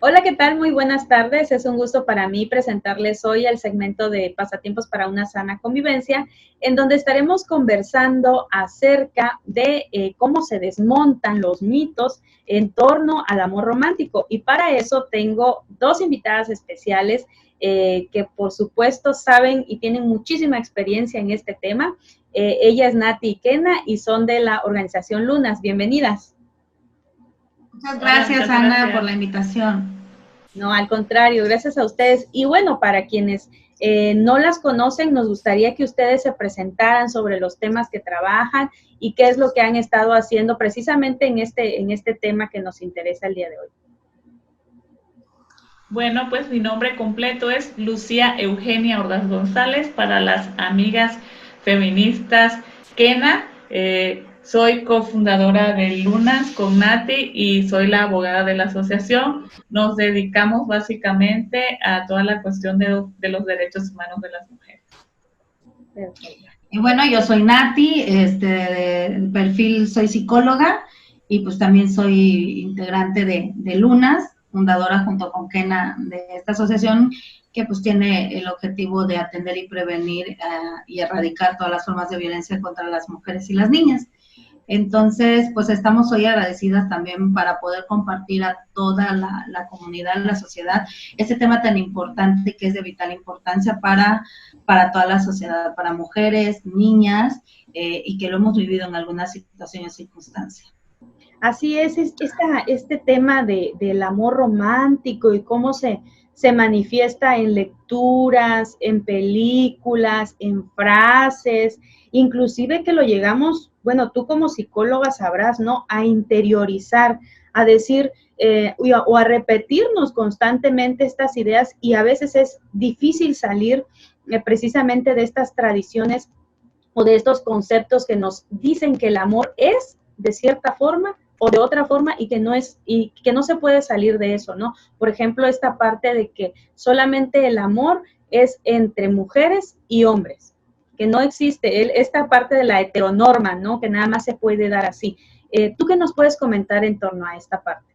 Hola, ¿qué tal? Muy buenas tardes. Es un gusto para mí presentarles hoy el segmento de Pasatiempos para una sana convivencia, en donde estaremos conversando acerca de cómo se desmontan los mitos en torno al amor romántico. Y para eso tengo dos invitadas especiales que por supuesto saben y tienen muchísima experiencia en este tema. Ella es Nati y Kena y son de la organización Lunas. Bienvenidas. Muchas gracias, Ana, por la invitación. No, al contrario, gracias a ustedes. Y bueno, para quienes no las conocen, nos gustaría que ustedes se presentaran sobre los temas que trabajan y qué es lo que han estado haciendo precisamente en este tema que nos interesa el día de hoy. Bueno, pues mi nombre completo es Lucía Eugenia Ordaz González, para las amigas feministas Kena. Soy cofundadora de Lunas con Nati y soy la abogada de la asociación. Nos dedicamos básicamente a toda la cuestión de los derechos humanos de las mujeres. Perfecto. Y bueno, yo soy Nati, de perfil soy psicóloga y pues también soy integrante de Lunas, fundadora junto con Kena de esta asociación que pues tiene el objetivo de atender y prevenir y erradicar todas las formas de violencia contra las mujeres y las niñas. Entonces, pues estamos hoy agradecidas también para poder compartir a toda la comunidad, la sociedad, este tema tan importante que es de vital importancia para toda la sociedad, para mujeres, niñas, y que lo hemos vivido en algunas situaciones y circunstancias. Así es este tema del amor romántico y cómo se manifiesta en lecturas, en películas, en frases, inclusive que lo llegamos, bueno, tú como psicóloga sabrás, ¿no? A interiorizar, a decir o a repetirnos constantemente estas ideas y a veces es difícil salir precisamente de estas tradiciones o de estos conceptos que nos dicen que el amor es de cierta forma o de otra forma y que no es y que no se puede salir de eso, ¿no? Por ejemplo, esta parte de que solamente el amor es entre mujeres y hombres, que no existe esta parte de la heteronorma, ¿no? Que nada más se puede dar así. ¿Tú qué nos puedes comentar en torno a esta parte?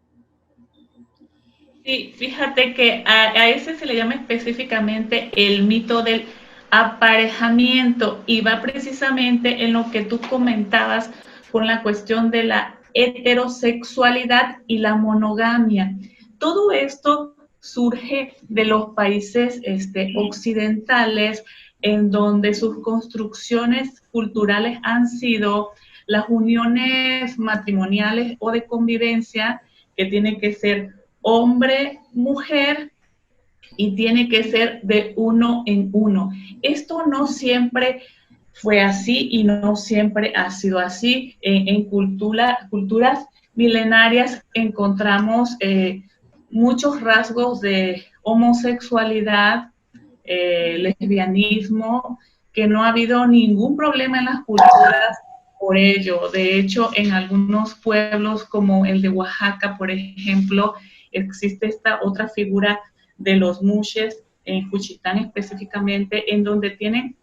Sí, fíjate que a ese se le llama específicamente el mito del aparejamiento y va precisamente en lo que tú comentabas con la cuestión de la heterosexualidad y la monogamia. Todo esto surge de los países occidentales, en donde sus construcciones culturales han sido las uniones matrimoniales o de convivencia, que tienen que ser hombre, mujer, y tiene que ser de uno en uno. Esto no siempre fue así y no siempre ha sido así. En culturas milenarias encontramos muchos rasgos de homosexualidad, lesbianismo, que no ha habido ningún problema en las culturas por ello. De hecho, en algunos pueblos como el de Oaxaca, por ejemplo, existe esta otra figura de los mushes, en Juchitán específicamente, en donde tienen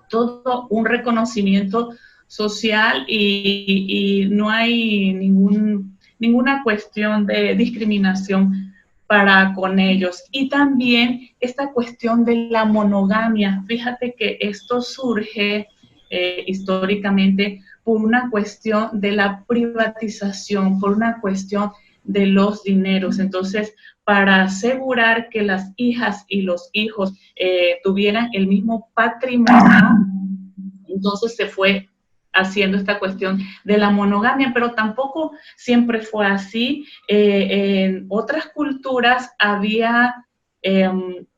todo un reconocimiento social y no hay ninguna cuestión de discriminación para con ellos. Y también esta cuestión de la monogamia. Fíjate que esto surge históricamente por una cuestión de la privatización, por una cuestión de los dineros. Entonces, para asegurar que las hijas y los hijos tuvieran el mismo patrimonio, entonces se fue haciendo esta cuestión de la monogamia, pero tampoco siempre fue así. En otras culturas había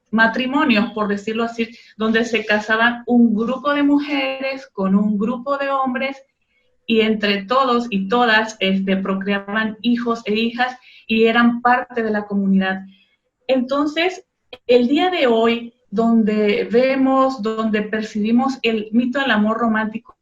matrimonios, por decirlo así, donde se casaban un grupo de mujeres con un grupo de hombres y entre todos y todas procreaban hijos e hijas y eran parte de la comunidad. Entonces, el día de hoy, donde vemos, donde percibimos el mito del amor romántico,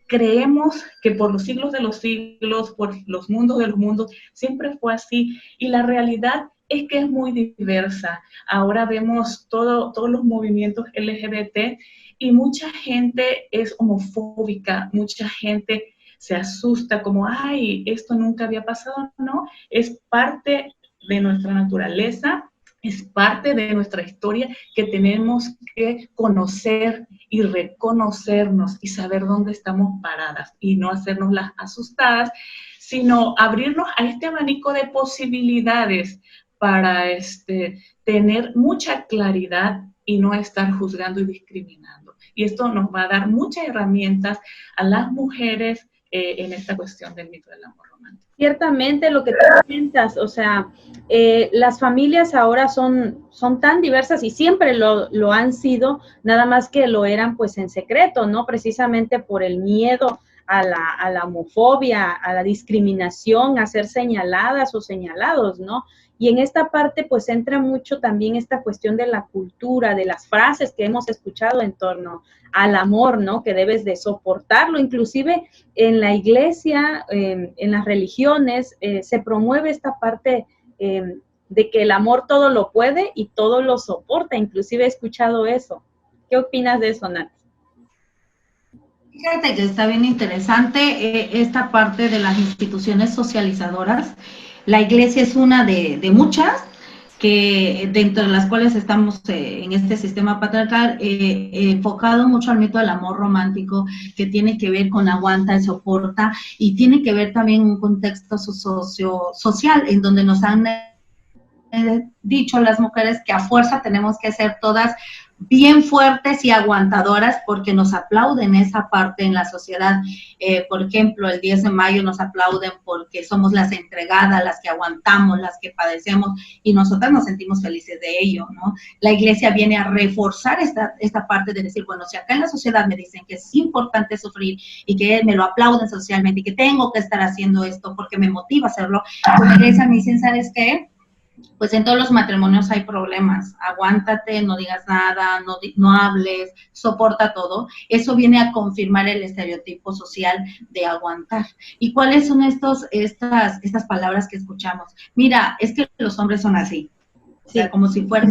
creemos que por los siglos de los siglos, por los mundos de los mundos, siempre fue así. Y la realidad es que es muy diversa. Ahora vemos todos los movimientos LGBT y mucha gente es homofóbica, mucha gente se asusta como, ay, esto nunca había pasado, ¿no? Es parte de nuestra naturaleza, es parte de nuestra historia que tenemos que conocer y reconocernos y saber dónde estamos paradas y no hacernos las asustadas, sino abrirnos a este abanico de posibilidades para tener mucha claridad y no estar juzgando y discriminando. Y esto nos va a dar muchas herramientas a las mujeres en esta cuestión del mito del amor romántico. Ciertamente lo que tú comentas, o sea, las familias ahora son tan diversas y siempre lo han sido, nada más que lo eran pues en secreto, ¿no? Precisamente por el miedo a la homofobia, a la discriminación, a ser señaladas o señalados, ¿no? Y en esta parte pues entra mucho también esta cuestión de la cultura, de las frases que hemos escuchado en torno al amor, ¿no? Que debes de soportarlo. Inclusive en la iglesia, en las religiones, se promueve esta parte de que el amor todo lo puede y todo lo soporta. Inclusive he escuchado eso. ¿Qué opinas de eso, Nati? Fíjate que está bien interesante esta parte de las instituciones socializadoras. La iglesia es una de muchas, que dentro de las cuales estamos en este sistema patriarcal, enfocado mucho al mito del amor romántico, que tiene que ver con aguanta y soporta, y tiene que ver también un contexto social, en donde nos han dicho las mujeres que a fuerza tenemos que ser todas bien fuertes y aguantadoras, porque nos aplauden esa parte en la sociedad. Por ejemplo, el 10 de mayo nos aplauden porque somos las entregadas, las que aguantamos, las que padecemos, y nosotras nos sentimos felices de ello, ¿no? La iglesia viene a reforzar esta parte de decir, bueno, si acá en la sociedad me dicen que es importante sufrir y que me lo aplauden socialmente y que tengo que estar haciendo esto porque me motiva a hacerlo, pues la iglesia me dice, ¿sabes qué? Pues en todos los matrimonios hay problemas, aguántate, no digas nada, no hables, soporta todo. Eso viene a confirmar el estereotipo social de aguantar. ¿Y cuáles son estas palabras que escuchamos? Mira, es que los hombres son así, o sea, como si fuera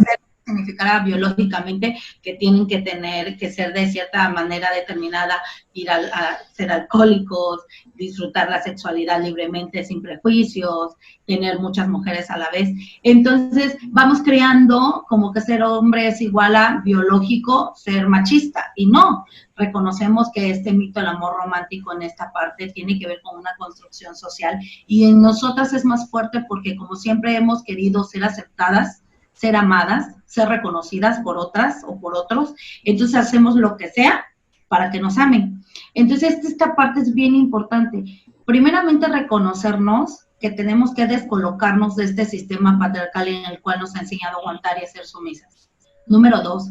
significara biológicamente que tienen que ser de cierta manera determinada, ir a ser alcohólicos, disfrutar la sexualidad libremente sin prejuicios, tener muchas mujeres a la vez. Entonces vamos creando como que ser hombre es igual a biológico, ser machista, y no, reconocemos que este mito del amor romántico en esta parte tiene que ver con una construcción social, y en nosotras es más fuerte porque como siempre hemos querido ser aceptadas, ser amadas, ser reconocidas por otras o por otros, entonces hacemos lo que sea para que nos amen. Entonces esta parte es bien importante. Primeramente reconocernos que tenemos que descolocarnos de este sistema patriarcal en el cual nos ha enseñado a aguantar y a ser sumisas. Número 2,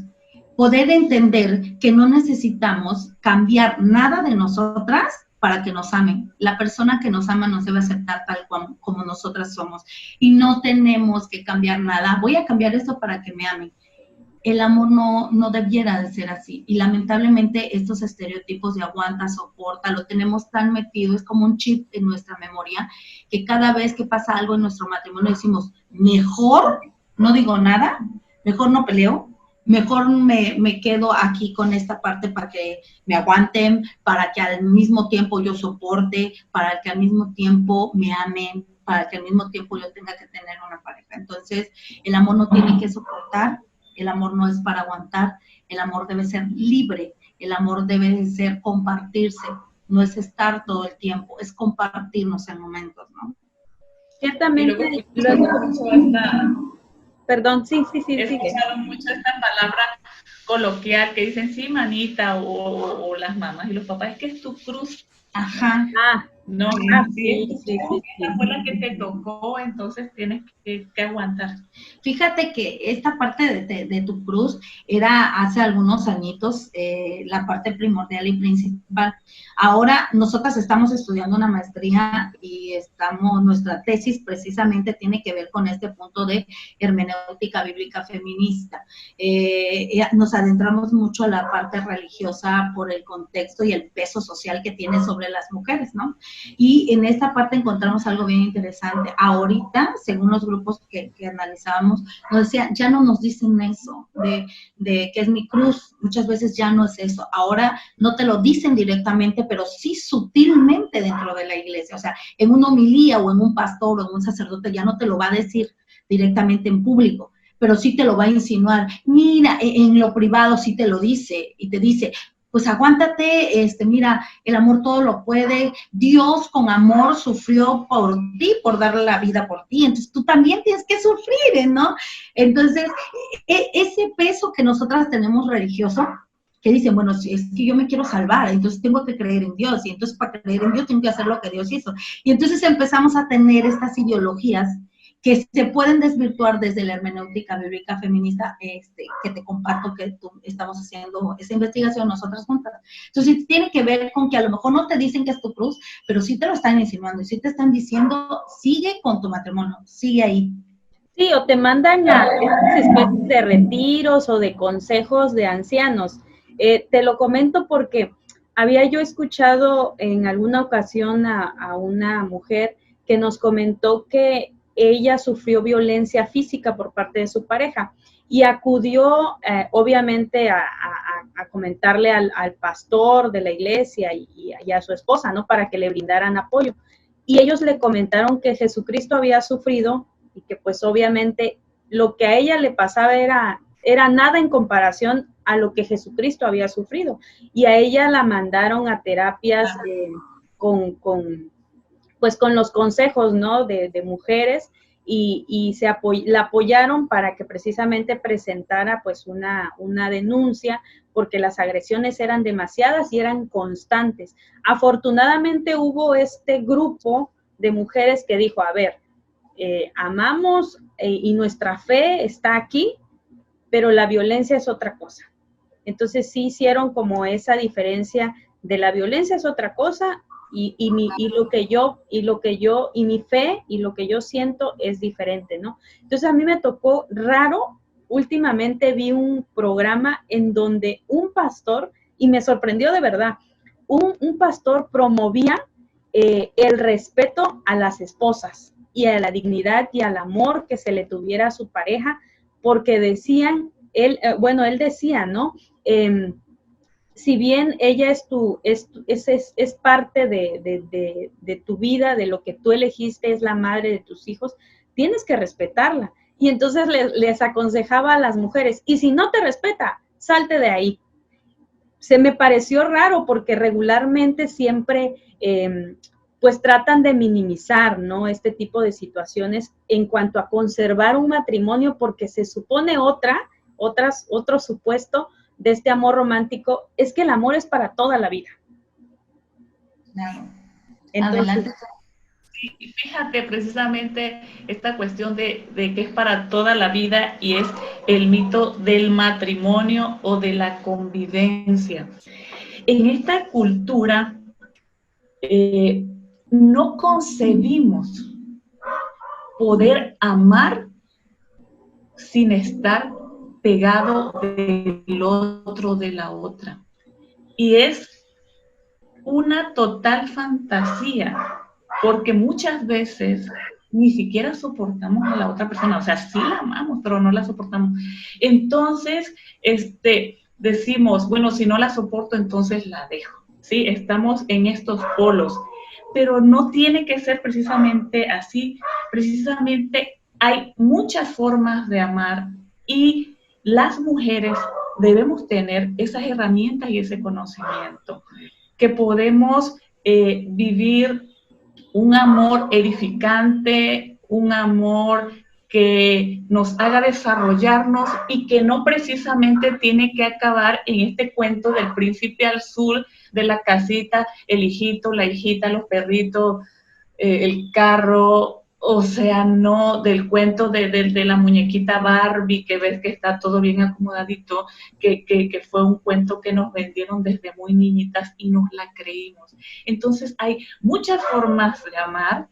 poder entender que no necesitamos cambiar nada de nosotras para que nos amen. La persona que nos ama nos debe aceptar tal como nosotras somos. Y no tenemos que cambiar nada. Voy a cambiar esto para que me amen. El amor no debiera de ser así. Y lamentablemente estos estereotipos de aguanta, soporta, lo tenemos tan metido, es como un chip en nuestra memoria, que cada vez que pasa algo en nuestro matrimonio decimos, mejor no digo nada, mejor no peleo, mejor me quedo aquí con esta parte para que me aguanten, para que al mismo tiempo yo soporte, para que al mismo tiempo me amen, para que al mismo tiempo yo tenga que tener una pareja. Entonces, el amor no tiene que soportar, el amor no es para aguantar, el amor debe ser libre, el amor debe de ser compartirse, no es estar todo el tiempo, es compartirnos en momentos, ¿no? Ciertamente, perdón, sí. He escuchado mucho esta palabra coloquial que dicen, sí, manita, o las mamás y los papás, es que es tu cruz. Ajá. No, sí. Fue la que te tocó, entonces tienes que aguantar. Fíjate que esta parte de tu cruz era hace algunos añitos la parte primordial y principal. Ahora nosotras estamos estudiando una maestría y nuestra tesis precisamente tiene que ver con este punto de hermenéutica bíblica feminista. Nos adentramos mucho a la parte religiosa por el contexto y el peso social que tiene sobre las mujeres, ¿no? Y en esta parte encontramos algo bien interesante. Ahorita, según los grupos que analizábamos, nos decían, ya no nos dicen eso de que es mi cruz, muchas veces ya no es eso. Ahora no te lo dicen directamente, pero sí sutilmente dentro de la iglesia. O sea, en una homilía o en un pastor o en un sacerdote ya no te lo va a decir, directamente en público, pero sí te lo va a insinuar. Mira, en lo privado sí te lo dice y te dice, pues aguántate, mira, el amor todo lo puede, Dios con amor sufrió por ti, por darle la vida por ti, entonces tú también tienes que sufrir, ¿no? Entonces, ese peso que nosotras tenemos religioso, que dicen, bueno, si es que yo me quiero salvar, entonces tengo que creer en Dios, y entonces para creer en Dios tengo que hacer lo que Dios hizo. Y entonces empezamos a tener estas ideologías que se pueden desvirtuar desde la hermenéutica bíblica feminista, que te comparto que estamos haciendo esa investigación nosotras juntas. Entonces, tiene que ver con que a lo mejor no te dicen que es tu cruz, pero sí te lo están insinuando, y sí te están diciendo, sigue con tu matrimonio, sigue ahí. Sí, o te mandan a estas especies de retiros o de consejos de ancianos. Te lo comento porque había yo escuchado en alguna ocasión a una mujer que nos comentó que ella sufrió violencia física por parte de su pareja y acudió obviamente a comentarle al pastor de la iglesia y a su esposa, ¿no? Para que le brindaran apoyo. Y ellos le comentaron que Jesucristo había sufrido y que pues obviamente lo que a ella le pasaba era nada en comparación a lo que Jesucristo había sufrido. Y a ella la mandaron a terapias con los consejos, ¿no? de mujeres y la apoyaron para que precisamente presentara pues una denuncia porque las agresiones eran demasiadas y eran constantes. Afortunadamente hubo este grupo de mujeres que dijo, a ver, amamos y nuestra fe está aquí, pero la violencia es otra cosa. Entonces sí hicieron como esa diferencia de la violencia es otra cosa y mi fe y lo que yo siento es diferente, ¿no? Entonces a mí me tocó raro, últimamente vi un programa en donde un pastor, y me sorprendió de verdad, un pastor promovía el respeto a las esposas y a la dignidad y al amor que se le tuviera a su pareja, porque decían, él decía, ¿no? Si bien ella es parte de tu vida, de lo que tú elegiste, es la madre de tus hijos, tienes que respetarla. Y entonces les aconsejaba a las mujeres, y si no te respeta, salte de ahí. Se me pareció raro porque regularmente siempre pues tratan de minimizar, ¿no? Este tipo de situaciones en cuanto a conservar un matrimonio, porque se supone otro supuesto de este amor romántico, es que el amor es para toda la vida. Claro. Entonces, adelante. Sí, fíjate precisamente esta cuestión de que es para toda la vida y es el mito del matrimonio o de la convivencia. En esta cultura no concebimos poder amar sin estar pegado del otro, de la otra. Y es una total fantasía, porque muchas veces ni siquiera soportamos a la otra persona, o sea, sí la amamos, pero no la soportamos. Entonces, decimos, bueno, si no la soporto, entonces la dejo, ¿sí? Estamos en estos polos, pero no tiene que ser precisamente así. Precisamente hay muchas formas de amar y las mujeres debemos tener esas herramientas y ese conocimiento, que podemos vivir un amor edificante, un amor que nos haga desarrollarnos y que no precisamente tiene que acabar en este cuento del príncipe azul, de la casita, el hijito, la hijita, los perritos, el carro, o sea, no del cuento de la muñequita Barbie, que ves que está todo bien acomodadito, que fue un cuento que nos vendieron desde muy niñitas y nos la creímos. Entonces hay muchas formas de amar,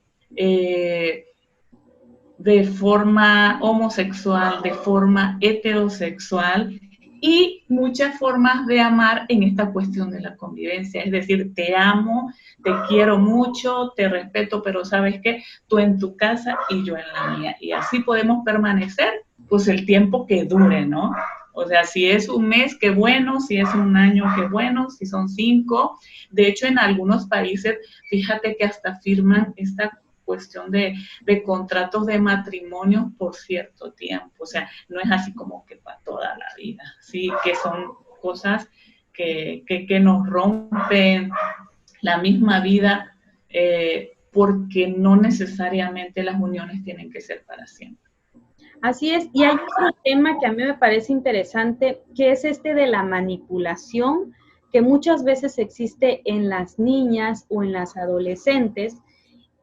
de forma homosexual, de forma heterosexual, y muchas formas de amar en esta cuestión de la convivencia. Es decir, te amo, te quiero mucho, te respeto, pero ¿sabes qué? Tú en tu casa y yo en la mía. Y así podemos permanecer, pues, el tiempo que dure, ¿no? O sea, si es un mes, qué bueno, si es un año, qué bueno, si son 5. De hecho, en algunos países, fíjate que hasta firman esta cuestión de contratos de matrimonio por cierto tiempo, o sea, no es así como que para toda la vida, sí, que son cosas que nos rompen la misma vida, porque no necesariamente las uniones tienen que ser para siempre. Así es, y hay otro tema que a mí me parece interesante, que es este de la manipulación, que muchas veces existe en las niñas o en las adolescentes,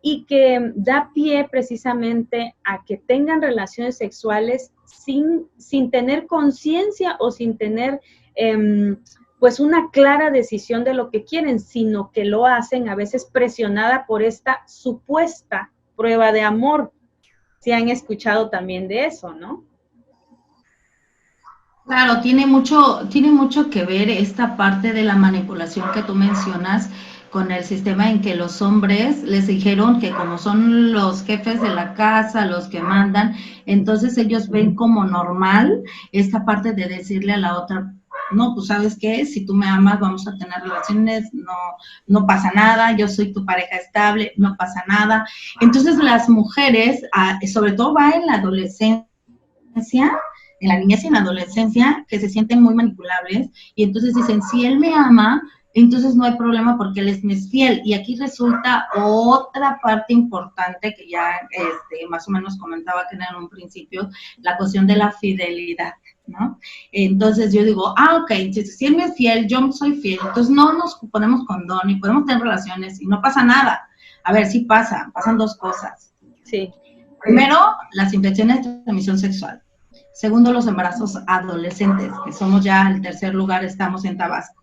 y que da pie precisamente a que tengan relaciones sexuales sin tener conciencia o sin tener pues una clara decisión de lo que quieren, sino que lo hacen a veces presionada por esta supuesta prueba de amor. Si han escuchado también de eso, ¿no? Claro, tiene mucho que ver esta parte de la manipulación que tú mencionas con el sistema en que los hombres les dijeron que como son los jefes de la casa, los que mandan, entonces ellos ven como normal esta parte de decirle a la otra, no, pues sabes qué, si tú me amas vamos a tener relaciones, no pasa nada, yo soy tu pareja estable, no pasa nada. Entonces las mujeres, sobre todo va en la adolescencia, en la niñez y en la adolescencia, que se sienten muy manipulables, y entonces dicen, si él me ama, entonces no hay problema porque él me es fiel. Y aquí resulta otra parte importante que ya más o menos comentaba que en un principio, la cuestión de la fidelidad, ¿no? Entonces yo digo, ok, si él me es fiel, yo soy fiel, entonces no nos ponemos condón y podemos tener relaciones y no pasa nada. A ver, sí pasan dos cosas. Sí. Primero, las infecciones de transmisión sexual. Segundo, los embarazos adolescentes, que somos ya el tercer lugar, estamos en Tabasco.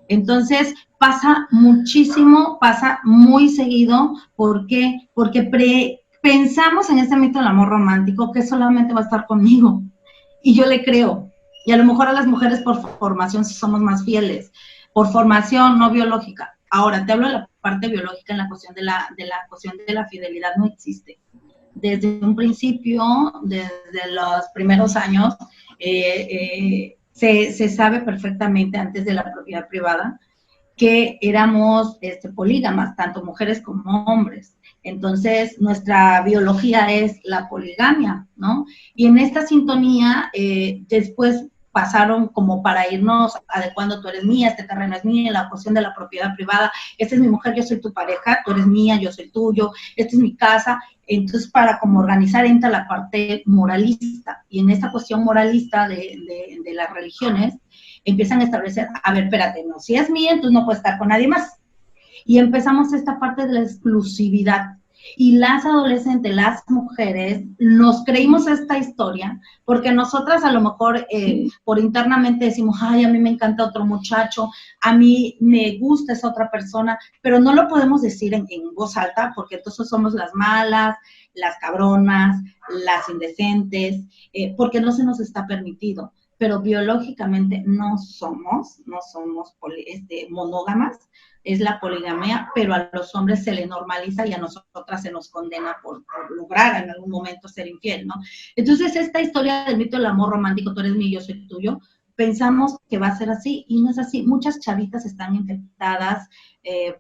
Entonces, pasa muchísimo, pasa muy seguido. ¿Por qué? Porque pensamos en este mito del amor romántico que solamente va a estar conmigo. Y yo le creo. Y a lo mejor a las mujeres por formación sí somos más fieles. Por formación no biológica. Ahora, te hablo de la parte biológica en la cuestión de la cuestión de la fidelidad, no existe. Desde un principio, desde los primeros años, se sabe perfectamente antes de la propiedad privada que éramos polígamas, tanto mujeres como hombres. Entonces, nuestra biología es la poligamia, ¿no? Y en esta sintonía, después pasaron como para irnos adecuando, tú eres mía, este terreno es mío, la cuestión de la propiedad privada, esta es mi mujer, yo soy tu pareja, tú eres mía, yo soy tuyo, esta es mi casa. Entonces, para como organizar entra la parte moralista, y en esta cuestión moralista de las religiones, empiezan a establecer, a ver, espérate, no, si es mía, entonces no puede estar con nadie más. Y empezamos esta parte de la exclusividad. Y las adolescentes, las mujeres, nos creímos esta historia, porque nosotras a lo mejor por internamente decimos, ay, a mí me encanta otro muchacho, a mí me gusta esa otra persona, pero no lo podemos decir en voz alta, porque entonces somos las malas, las cabronas, las indecentes, porque no se nos está permitido. Pero biológicamente no somos monógamas, es la poligamia, pero a los hombres se le normaliza y a nosotras se nos condena por lograr en algún momento ser infiel, ¿no? Entonces, esta historia del mito del amor romántico, tú eres mío, yo soy tuyo, pensamos que va a ser así y no es así. Muchas chavitas están infectadas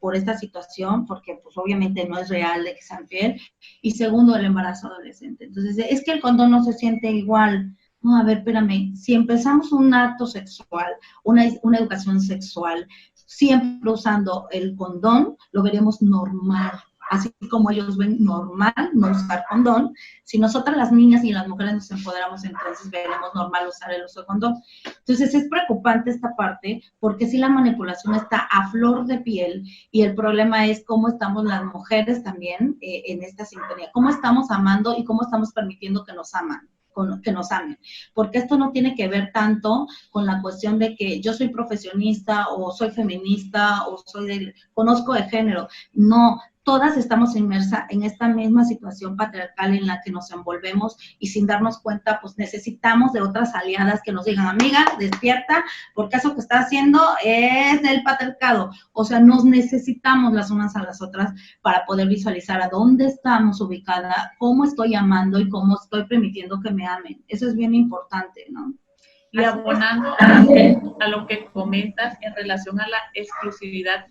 por esta situación porque pues obviamente no es real de que sean fiel. Y segundo, el embarazo adolescente. Entonces, es que el condón no se siente igual. No, a ver, espérame, si empezamos un acto sexual, una educación sexual, siempre usando el condón, lo veremos normal, así como ellos ven normal no usar condón. Si nosotras las niñas y las mujeres nos empoderamos, entonces veremos normal usar el uso de condón. Entonces es preocupante esta parte, porque si la manipulación está a flor de piel, y el problema es cómo estamos las mujeres también en esta sintonía, cómo estamos amando y cómo estamos permitiendo que nos amen, porque esto no tiene que ver tanto con la cuestión de que yo soy profesionista o soy feminista o conozco de género. No, todas estamos inmersas en esta misma situación patriarcal en la que nos envolvemos, y sin darnos cuenta pues necesitamos de otras aliadas que nos digan, amiga, despierta, porque eso que estás haciendo es del patriarcado. O sea, nos necesitamos las unas a las otras para poder visualizar a dónde estamos ubicadas, cómo estoy amando y cómo estoy permitiendo que me amen. Eso es bien importante, ¿no? Y abonando a lo que comentas en relación a la exclusividad,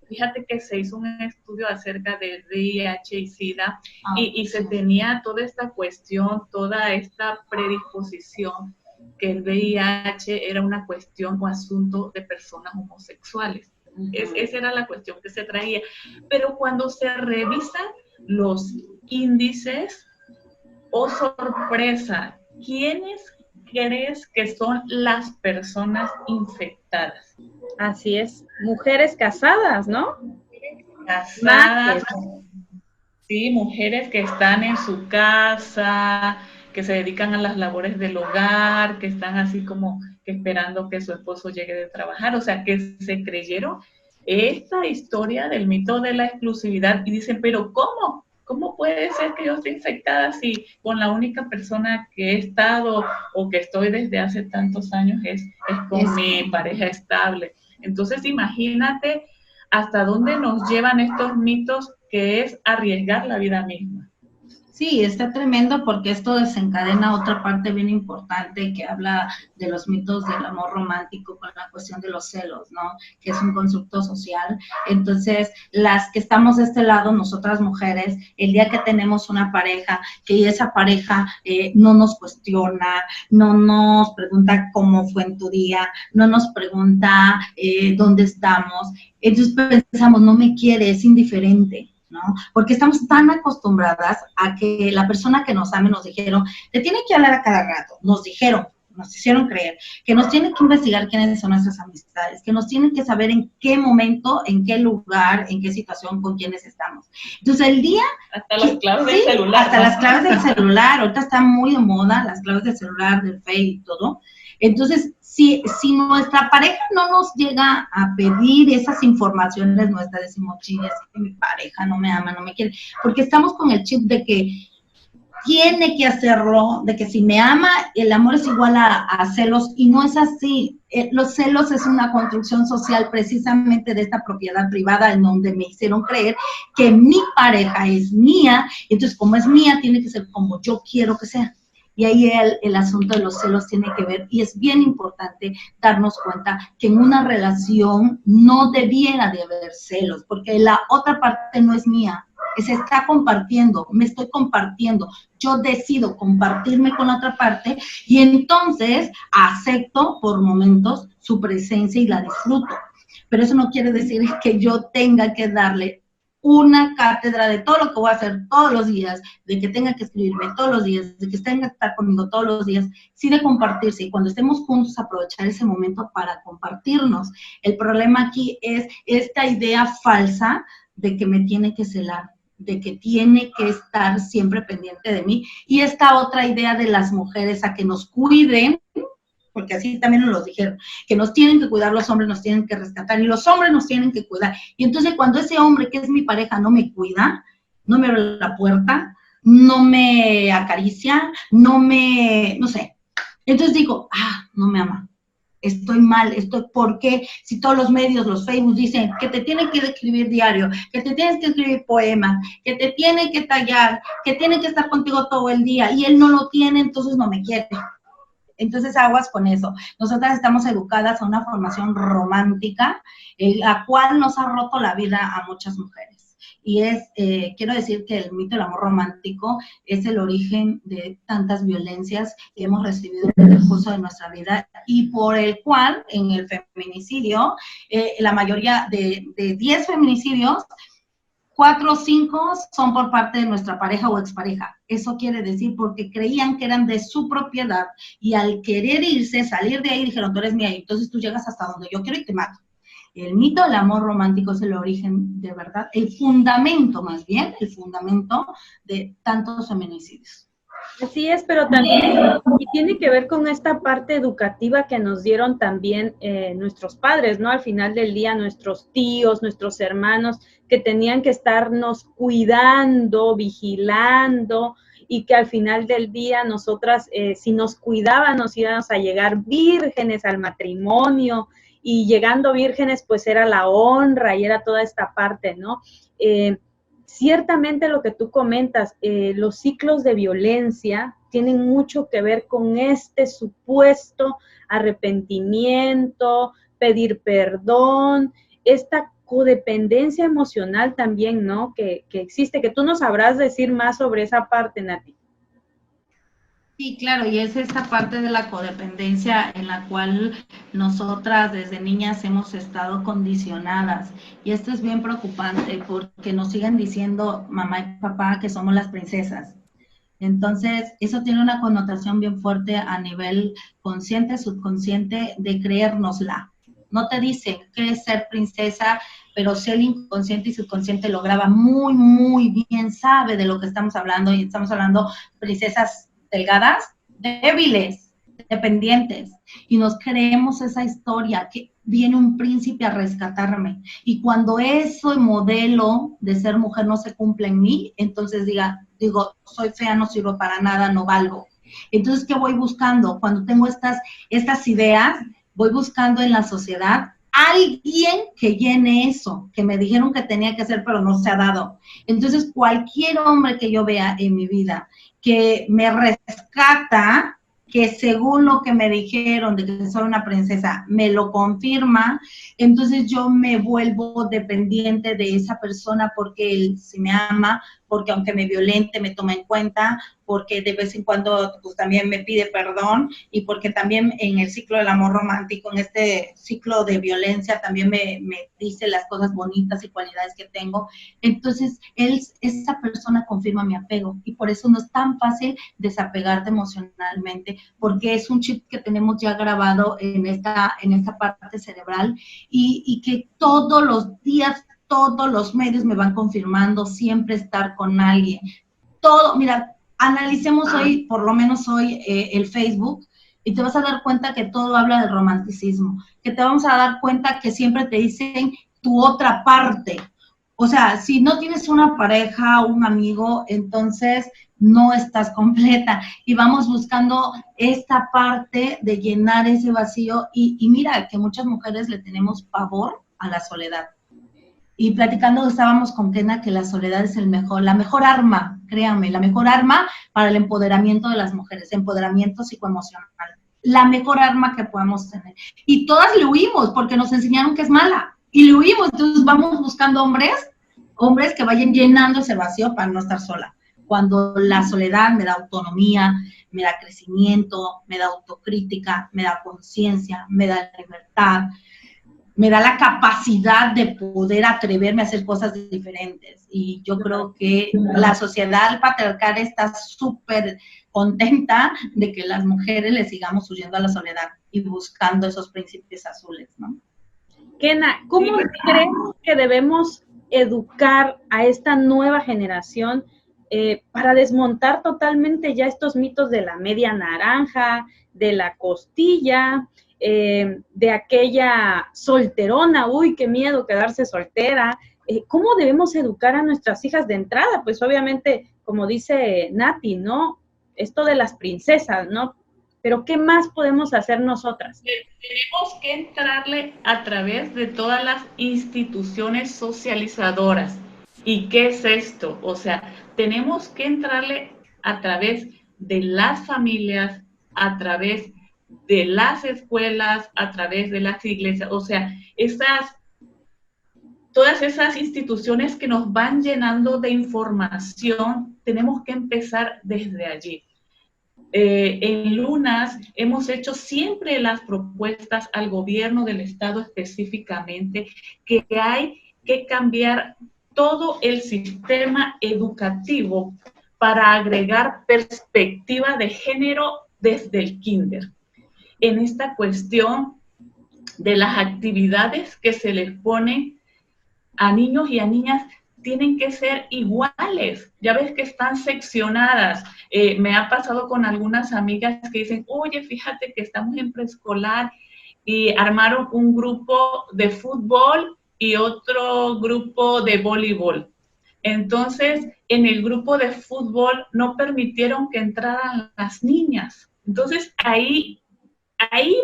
Fíjate que se hizo un estudio acerca del VIH y SIDA y se tenía toda esta cuestión, toda esta predisposición que el VIH era una cuestión o asunto de personas homosexuales. Esa era la cuestión que se traía. Pero cuando se revisan los índices, oh sorpresa, ¿quiénes crees que son las personas infectadas? Así es, mujeres casadas, ¿no? Casadas, sí, mujeres que están en su casa, que se dedican a las labores del hogar, que están así como que esperando que su esposo llegue de trabajar, o sea, que se creyeron esta historia del mito de la exclusividad y dicen, pero ¿cómo? ¿Cómo puede ser que yo esté infectada si con la única persona que he estado o que estoy desde hace tantos años es con mi pareja estable? Entonces, imagínate hasta dónde nos llevan estos mitos, que es arriesgar la vida misma. Sí, está tremendo porque esto desencadena otra parte bien importante que habla de los mitos del amor romántico con la cuestión de los celos, ¿no? Que es un constructo social. Entonces, las que estamos de este lado, nosotras mujeres, el día que tenemos una pareja, que esa pareja no nos cuestiona, no nos pregunta cómo fue en tu día, no nos pregunta dónde estamos, entonces pensamos, no me quiere, es indiferente, ¿no? Porque estamos tan acostumbradas a que la persona que nos ame nos dijeron, te tiene que hablar a cada rato, nos dijeron, nos hicieron creer, que nos tienen que investigar quiénes son nuestras amistades, que nos tienen que saber en qué momento, en qué lugar, en qué situación, con quiénes estamos. Entonces el día... Hasta las claves del celular. Hasta las claves del celular, ahorita está muy de moda las claves del celular, del Facebook y todo. Entonces, si nuestra pareja no nos llega a pedir esas informaciones nuestras, decimos, chile, es que mi pareja no me ama, no me quiere, porque estamos con el chip de que tiene que hacerlo, de que si me ama, el amor es igual a celos, y no es así. Los celos es una construcción social precisamente de esta propiedad privada en donde me hicieron creer que mi pareja es mía, entonces como es mía, tiene que ser como yo quiero que sea. Y ahí el asunto de los celos tiene que ver, y es bien importante darnos cuenta que en una relación no debiera de haber celos, porque la otra parte no es mía, se está compartiendo, me estoy compartiendo, yo decido compartirme con la otra parte y entonces acepto por momentos su presencia y la disfruto. Pero eso no quiere decir que yo tenga que darle una cátedra de todo lo que voy a hacer todos los días, de que tenga que escribirme todos los días, de que tenga que estar conmigo todos los días, sí de compartirse, y cuando estemos juntos aprovechar ese momento para compartirnos. El problema aquí es esta idea falsa de que me tiene que celar, de que tiene que estar siempre pendiente de mí, y esta otra idea de las mujeres a que nos cuiden, porque así también nos lo dijeron, que nos tienen que cuidar los hombres, nos tienen que rescatar, y los hombres nos tienen que cuidar. Y entonces cuando ese hombre que es mi pareja no me cuida, no me abre la puerta, no me acaricia, no sé. Entonces digo, no me ama. Estoy mal, ¿por qué? Si todos los medios, los Facebook dicen que te tienen que escribir diario, que te tienes que escribir poemas, que te tienen que tallar, que tienen que estar contigo todo el día, y él no lo tiene, entonces no me quiere. Entonces, aguas con eso. Nosotras estamos educadas a una formación romántica, la cual nos ha roto la vida a muchas mujeres. Y quiero decir que el mito del amor romántico es el origen de tantas violencias que hemos recibido en el curso de nuestra vida, y por el cual, en el feminicidio, la mayoría de 10 feminicidios, 4 o 5 son por parte de nuestra pareja o expareja. Eso quiere decir porque creían que eran de su propiedad, y al querer irse, salir de ahí, dijeron, tú eres mía, y entonces tú llegas hasta donde yo quiero y te mato. El mito del amor romántico es el origen, de verdad, el fundamento más bien, el fundamento de tantos feminicidios. Así es, pero también, y tiene que ver con esta parte educativa que nos dieron también nuestros padres, ¿no? Al final del día, nuestros tíos, nuestros hermanos, que tenían que estarnos cuidando, vigilando, y que al final del día nosotras, si nos cuidábamos, íbamos a llegar vírgenes al matrimonio, y llegando vírgenes, pues era la honra y era toda esta parte, ¿no? Ciertamente lo que tú comentas, los ciclos de violencia tienen mucho que ver con este supuesto arrepentimiento, pedir perdón, esta codependencia emocional también, ¿no? Que existe, que tú nos sabrás decir más sobre esa parte, Nati. Sí, claro, y es esta parte de la codependencia en la cual nosotras desde niñas hemos estado condicionadas. Y esto es bien preocupante porque nos siguen diciendo mamá y papá que somos las princesas. Entonces, eso tiene una connotación bien fuerte a nivel consciente, subconsciente, de creérnosla. No te dicen qué es ser princesa, pero si el inconsciente y subconsciente lo graba muy, muy bien, sabe de lo que estamos hablando, y estamos hablando princesas delgadas, débiles, dependientes, y nos creemos esa historia que viene un príncipe a rescatarme, y cuando ese modelo de ser mujer no se cumple en mí, entonces digo, soy fea, no sirvo para nada, no valgo. Entonces, ¿qué voy buscando? Cuando tengo estas ideas, voy buscando en la sociedad alguien que llene eso, que me dijeron que tenía que hacer, pero no se ha dado. Entonces, cualquier hombre que yo vea en mi vida que me rescata, que según lo que me dijeron de que soy una princesa, me lo confirma, entonces yo me vuelvo dependiente de esa persona porque él sí me ama, porque aunque me violente me toma en cuenta, porque de vez en cuando pues también me pide perdón, y porque también en el ciclo del amor romántico, en este ciclo de violencia, también me dice las cosas bonitas y cualidades que tengo. Entonces esa persona confirma mi apego, y por eso no es tan fácil desapegarte emocionalmente, porque es un chip que tenemos ya grabado en esta parte cerebral, y que todos los días, todos los medios me van confirmando siempre estar con alguien. Todo, mira, analicemos hoy, por lo menos hoy, el Facebook, y te vas a dar cuenta que todo habla del romanticismo, que te vamos a dar cuenta que siempre te dicen tu otra parte. O sea, si no tienes una pareja, un amigo, entonces no estás completa, y vamos buscando esta parte de llenar ese vacío, y mira que muchas mujeres le tenemos pavor a la soledad. Y platicando estábamos con Kena que la soledad es la mejor arma, créanme, la mejor arma para el empoderamiento de las mujeres, empoderamiento psicoemocional, la mejor arma que podemos tener. Y todas le huimos porque nos enseñaron que es mala, y le huimos, entonces vamos buscando hombres que vayan llenando ese vacío para no estar sola. Cuando la soledad me da autonomía, me da crecimiento, me da autocrítica, me da conciencia, me da libertad, me da la capacidad de poder atreverme a hacer cosas diferentes. Y yo creo que la sociedad patriarcal está súper contenta de que las mujeres le sigamos huyendo a la soledad y buscando esos príncipes azules, ¿no? Kena, ¿cómo crees que debemos educar a esta nueva generación para desmontar totalmente ya estos mitos de la media naranja, de la costilla, de aquella solterona? Uy, qué miedo quedarse soltera. ¿Cómo debemos educar a nuestras hijas de entrada? Pues obviamente, como dice Nati, ¿no? Esto de las princesas, ¿no? Pero ¿qué más podemos hacer nosotras? Tenemos que entrarle a través de todas las instituciones socializadoras. ¿Y qué es esto? O sea, tenemos que entrarle a través de las familias, a través de las escuelas, a través de las iglesias. O sea, todas esas instituciones que nos van llenando de información, tenemos que empezar desde allí. En Lunas hemos hecho siempre las propuestas al gobierno del estado específicamente que hay que cambiar todo el sistema educativo para agregar perspectiva de género desde el kinder. En esta cuestión de las actividades que se les pone a niños y a niñas tienen que ser iguales. Ya ves que están seccionadas. Me ha pasado con algunas amigas que dicen, oye, fíjate que estamos en preescolar y armaron un grupo de fútbol y otro grupo de voleibol. Entonces, en el grupo de fútbol no permitieron que entraran las niñas. Entonces, ahí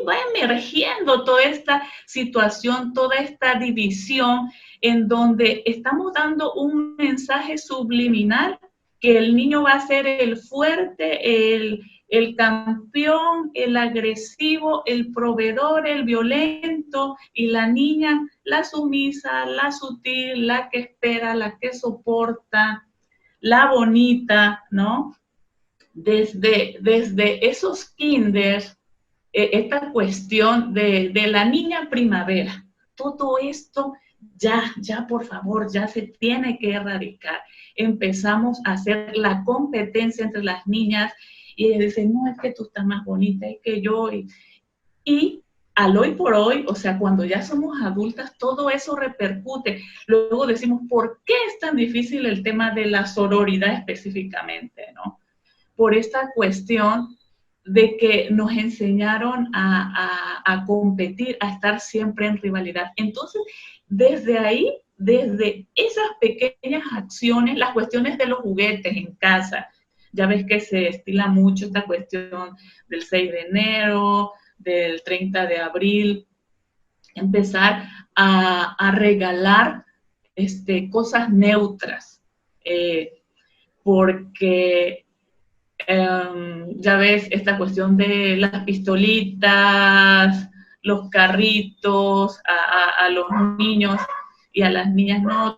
va emergiendo toda esta situación, toda esta división, en donde estamos dando un mensaje subliminal que el niño va a ser el fuerte, el campeón, el agresivo, el proveedor, el violento, y la niña, la sumisa, la sutil, la que espera, la que soporta, la bonita, ¿no? Desde esos kinders, esta cuestión de la niña primavera, todo esto ya por favor, ya se tiene que erradicar. Empezamos a hacer la competencia entre las niñas y dicen, no, es que tú estás más bonita, es que yo, y al hoy por hoy, o sea, cuando ya somos adultas, todo eso repercute. Luego decimos, ¿por qué es tan difícil el tema de la sororidad específicamente, no? Por esta cuestión de que nos enseñaron a competir, a estar siempre en rivalidad. Entonces, desde ahí, desde esas pequeñas acciones, las cuestiones de los juguetes en casa, ya ves que se estila mucho esta cuestión del 6 de enero, del 30 de abril, empezar a regalar cosas neutras, porque ya ves esta cuestión de las pistolitas, los carritos, a los niños y a las niñas, no,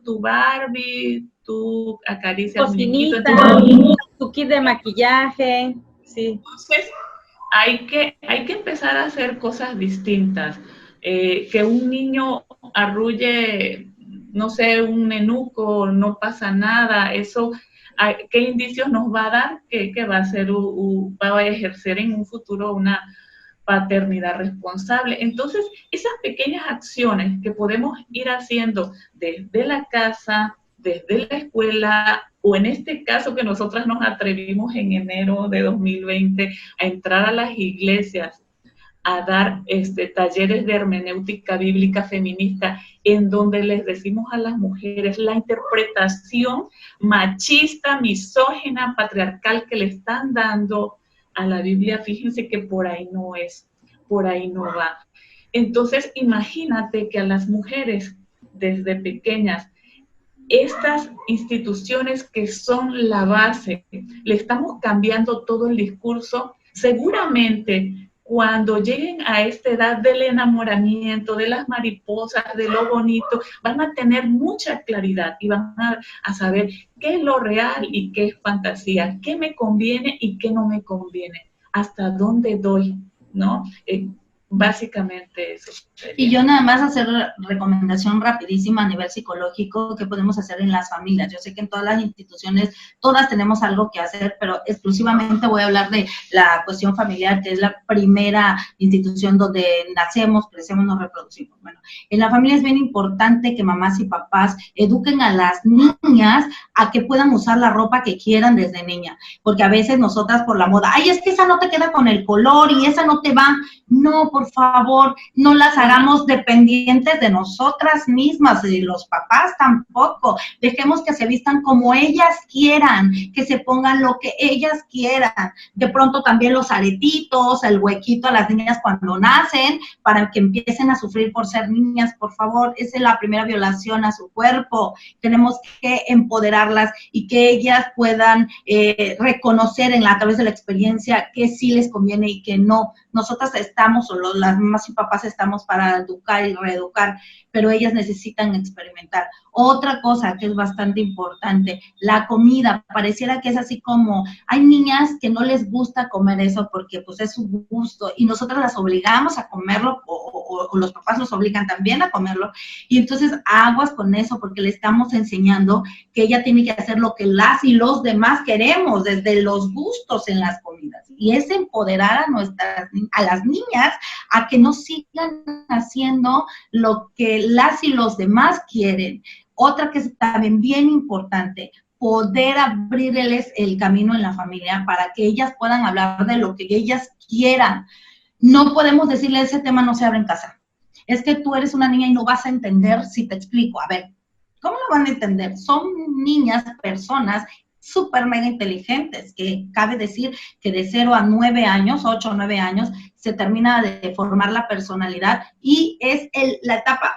tú Barbie, tú acaricias cocinita, tu kit de maquillaje, sí. Entonces, hay que empezar a hacer cosas distintas. Que un niño arrulle, no sé, un nenuco, no pasa nada, eso, ¿qué indicios nos va a dar? Que va a ser, va a ejercer en un futuro una paternidad responsable. Entonces, esas pequeñas acciones que podemos ir haciendo desde la casa, desde la escuela, o en este caso que nosotras nos atrevimos en enero de 2020 a entrar a las iglesias a dar talleres de hermenéutica bíblica feminista, en donde les decimos a las mujeres la interpretación machista, misógina, patriarcal que le están dando a la Biblia. Fíjense que por ahí no es, por ahí no va. Entonces, imagínate que a las mujeres desde pequeñas, estas instituciones que son la base, le estamos cambiando todo el discurso. Seguramente cuando lleguen a esta edad del enamoramiento, de las mariposas, de lo bonito, van a tener mucha claridad y van a saber qué es lo real y qué es fantasía, qué me conviene y qué no me conviene, hasta dónde doy, ¿no? Básicamente eso. Y yo nada más hacer recomendación rapidísima a nivel psicológico que podemos hacer en las familias. Yo sé que en todas las instituciones todas tenemos algo que hacer, pero exclusivamente voy a hablar de la cuestión familiar, que es la primera institución donde nacemos, crecemos, nos reproducimos. Bueno, en la familia es bien importante que mamás y papás eduquen a las niñas a que puedan usar la ropa que quieran desde niña, porque a veces nosotras por la moda, ay, es que esa no te queda con el color y esa no te va. No, por favor, no las hagamos dependientes de nosotras mismas, y los papás tampoco. Dejemos que se vistan como ellas quieran, que se pongan lo que ellas quieran. De pronto también los aretitos, el huequito a las niñas cuando nacen, para que empiecen a sufrir por ser niñas, por favor. Esa es la primera violación a su cuerpo. Tenemos que empoderarlas y que ellas puedan reconocer a través de la experiencia que sí les conviene y que no. Nosotras estamos, o las mamás y papás estamos para educar y reeducar, pero ellas necesitan experimentar. Otra cosa que es bastante importante, la comida. Pareciera que es así como, hay niñas que no les gusta comer eso porque pues es su gusto y nosotras las obligamos a comerlo o los papás los obligan también a comerlo, y entonces aguas con eso porque le estamos enseñando que ella tiene que hacer lo que las y los demás queremos, desde los gustos en las comidas, y es empoderar a las niñas a que no sigan haciendo lo que las y los demás quieren. Otra que es también bien importante, poder abrirles el camino en la familia para que ellas puedan hablar de lo que ellas quieran. No podemos decirle, ese tema no se abre en casa. Es que tú eres una niña y no vas a entender si te explico. A ver, ¿cómo lo van a entender? Son niñas, personas súper mega inteligentes, que cabe decir que de 0 a 9 años, 8 o 9 años, se termina de formar la personalidad y es la etapa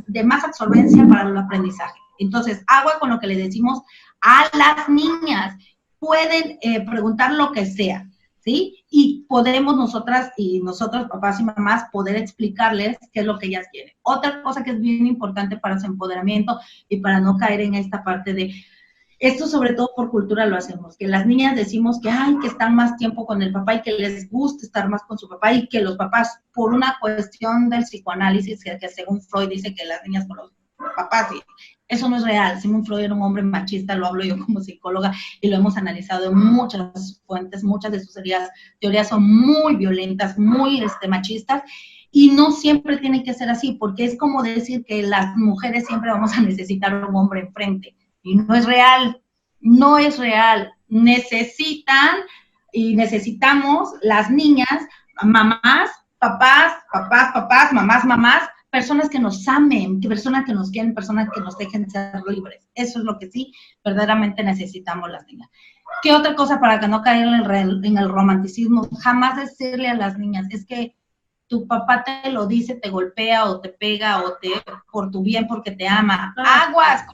de más absorbencia para el aprendizaje. Entonces, agua con lo que le decimos a las niñas. pueden preguntar lo que sea, ¿sí? Y podemos nosotras y nosotros, papás y mamás, poder explicarles qué es lo que ellas quieren. Otra cosa que es bien importante para su empoderamiento y para no caer en esta parte de, esto sobre todo por cultura lo hacemos, que las niñas decimos que, ay, que están más tiempo con el papá y que les gusta estar más con su papá y que los papás, por una cuestión del psicoanálisis, que según Freud dice que las niñas con los papás, y eso no es real. Sigmund Freud era un hombre machista, lo hablo yo como psicóloga y lo hemos analizado en muchas fuentes, muchas de sus teorías son muy violentas, muy machistas, y no siempre tiene que ser así, porque es como decir que las mujeres siempre vamos a necesitar un hombre enfrente, y no es real, no es real. Necesitan y necesitamos las niñas, mamás, papás, mamás, personas que nos amen, personas que nos quieren, personas que nos dejen ser libres. Eso es lo que sí verdaderamente necesitamos las niñas. ¿Qué otra cosa para que no caigan en el romanticismo? Jamás decirle a las niñas, es que tu papá te lo dice, te golpea o te pega o por tu bien porque te ama. Aguas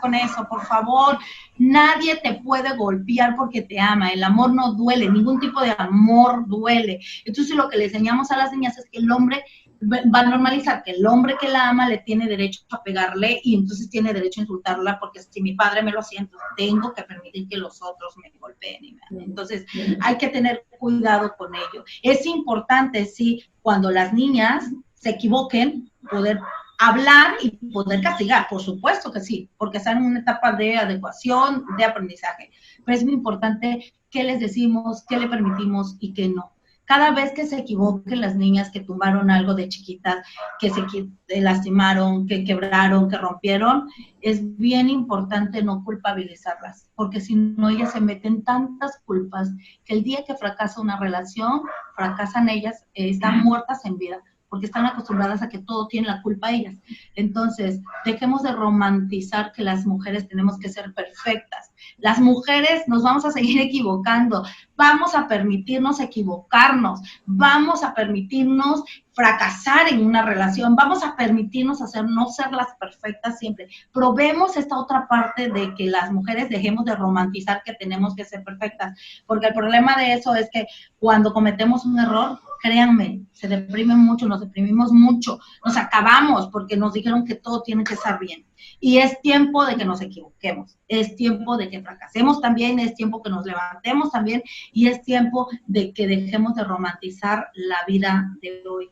con eso, por favor. Nadie te puede golpear porque te ama. El amor no duele, ningún tipo de amor duele. Entonces lo que le enseñamos a las niñas es que el hombre va a normalizar que el hombre que la ama le tiene derecho a pegarle y entonces tiene derecho a insultarla, porque si mi padre me lo hacía, entonces tengo que permitir que los otros me golpeen y me amen. Entonces hay que tener cuidado con ello. Es importante, sí, cuando las niñas se equivoquen, poder hablar y poder castigar, por supuesto que sí, porque están en una etapa de adecuación, de aprendizaje, pero es muy importante qué les decimos, qué le permitimos y qué no. Cada vez que se equivoquen las niñas que tumbaron algo de chiquitas, que se lastimaron, que quebraron, que rompieron, es bien importante no culpabilizarlas, porque si no ellas se meten tantas culpas que el día que fracasa una relación, fracasan ellas, están muertas en vida, porque están acostumbradas a que todo tiene la culpa ellas. Entonces, dejemos de romantizar que las mujeres tenemos que ser perfectas. Las mujeres nos vamos a seguir equivocando, vamos a permitirnos equivocarnos, vamos a permitirnos fracasar en una relación, vamos a permitirnos no ser las perfectas siempre. Probemos esta otra parte de que las mujeres dejemos de romantizar que tenemos que ser perfectas, porque el problema de eso es que cuando cometemos un error, créanme, se deprimen mucho, nos deprimimos mucho, nos acabamos porque nos dijeron que todo tiene que estar bien. Y es tiempo de que nos equivoquemos, es tiempo de que fracasemos también, es tiempo que nos levantemos también, y es tiempo de que dejemos de romantizar la vida de hoy.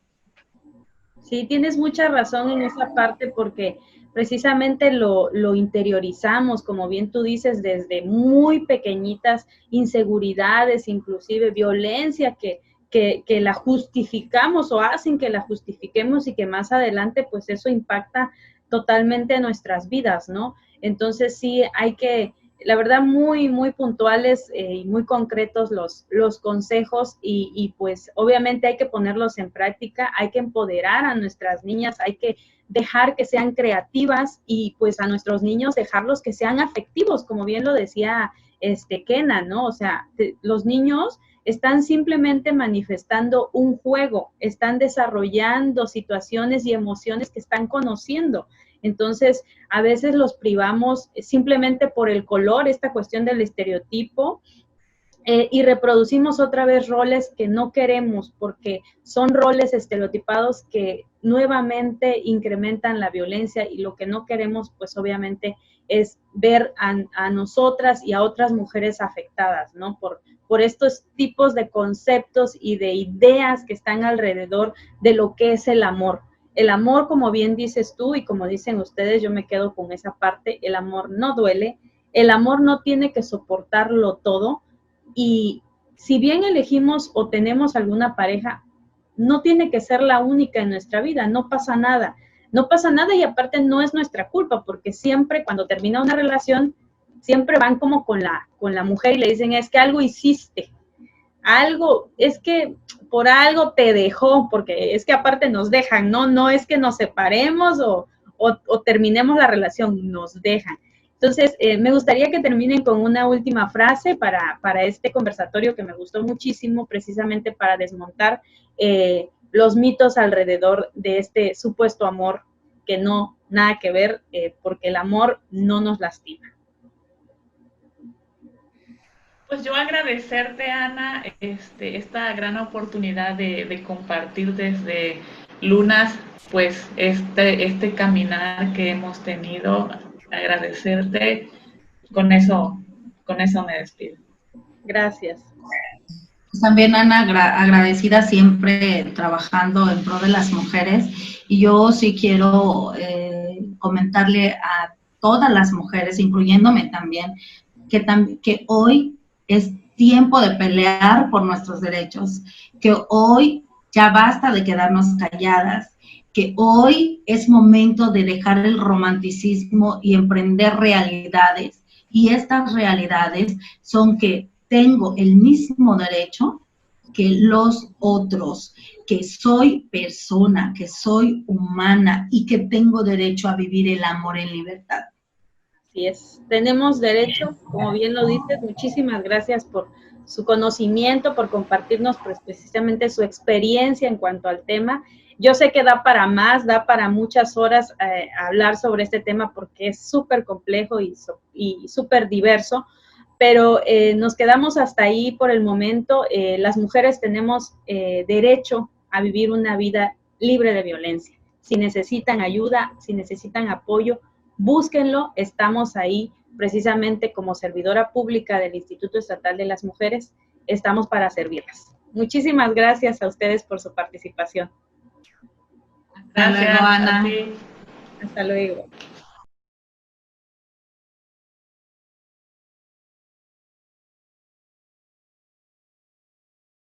Sí, tienes mucha razón en esa parte, porque precisamente lo interiorizamos, como bien tú dices, desde muy pequeñitas, inseguridades, inclusive violencia que la justificamos o hacen que la justifiquemos, y que más adelante pues eso impacta totalmente nuestras vidas, ¿no? Entonces sí hay que, la verdad, muy, muy puntuales y muy concretos los consejos, y pues obviamente hay que ponerlos en práctica, hay que empoderar a nuestras niñas, hay que dejar que sean creativas, y pues a nuestros niños dejarlos que sean afectivos, como bien lo decía Kena, ¿no? O sea, los niños están simplemente manifestando un juego, están desarrollando situaciones y emociones que están conociendo. Entonces, a veces los privamos simplemente por el color, esta cuestión del estereotipo, y reproducimos otra vez roles que no queremos, porque son roles estereotipados que nuevamente incrementan la violencia, y lo que no queremos, pues obviamente, es ver a nosotras y a otras mujeres afectadas, ¿no? Por estos tipos de conceptos y de ideas que están alrededor de lo que es el amor. El amor, como bien dices tú y como dicen ustedes, yo me quedo con esa parte, el amor no duele, el amor no tiene que soportarlo todo, y si bien elegimos o tenemos alguna pareja, no tiene que ser la única en nuestra vida, no pasa nada. No pasa nada, y aparte no es nuestra culpa, porque siempre cuando termina una relación, siempre van como con la mujer y le dicen, es que algo hiciste, algo, es que por algo te dejó, porque es que aparte nos dejan, no es que nos separemos o terminemos la relación, nos dejan. Entonces, me gustaría que terminen con una última frase para este conversatorio, que me gustó muchísimo, precisamente para desmontar los mitos alrededor de este supuesto amor, que no, nada que ver, porque el amor no nos lastima. Pues yo agradecerte, Ana, esta gran oportunidad de compartir desde Lunas, pues este caminar que hemos tenido. Agradecerte. Con eso me despido. Gracias. También, Ana, agradecida siempre trabajando en pro de las mujeres. Y yo sí quiero comentarle a todas las mujeres, incluyéndome también, que hoy es tiempo de pelear por nuestros derechos, que hoy ya basta de quedarnos calladas, que hoy es momento de dejar el romanticismo y emprender realidades. Y estas realidades son que tengo el mismo derecho que los otros, que soy persona, que soy humana y que tengo derecho a vivir el amor en libertad. Así es, tenemos derecho, como bien lo dices, muchísimas gracias por su conocimiento, por compartirnos pues, precisamente su experiencia en cuanto al tema. Yo sé que da para más, da para muchas horas hablar sobre este tema porque es súper complejo y súper diverso, pero nos quedamos hasta ahí por el momento. Las mujeres tenemos derecho a vivir una vida libre de violencia. Si necesitan ayuda, si necesitan apoyo, búsquenlo, estamos ahí precisamente como servidora pública del Instituto Estatal de las Mujeres, estamos para servirlas. Muchísimas gracias a ustedes por su participación. Gracias, Hasta luego, Ana. Hasta luego.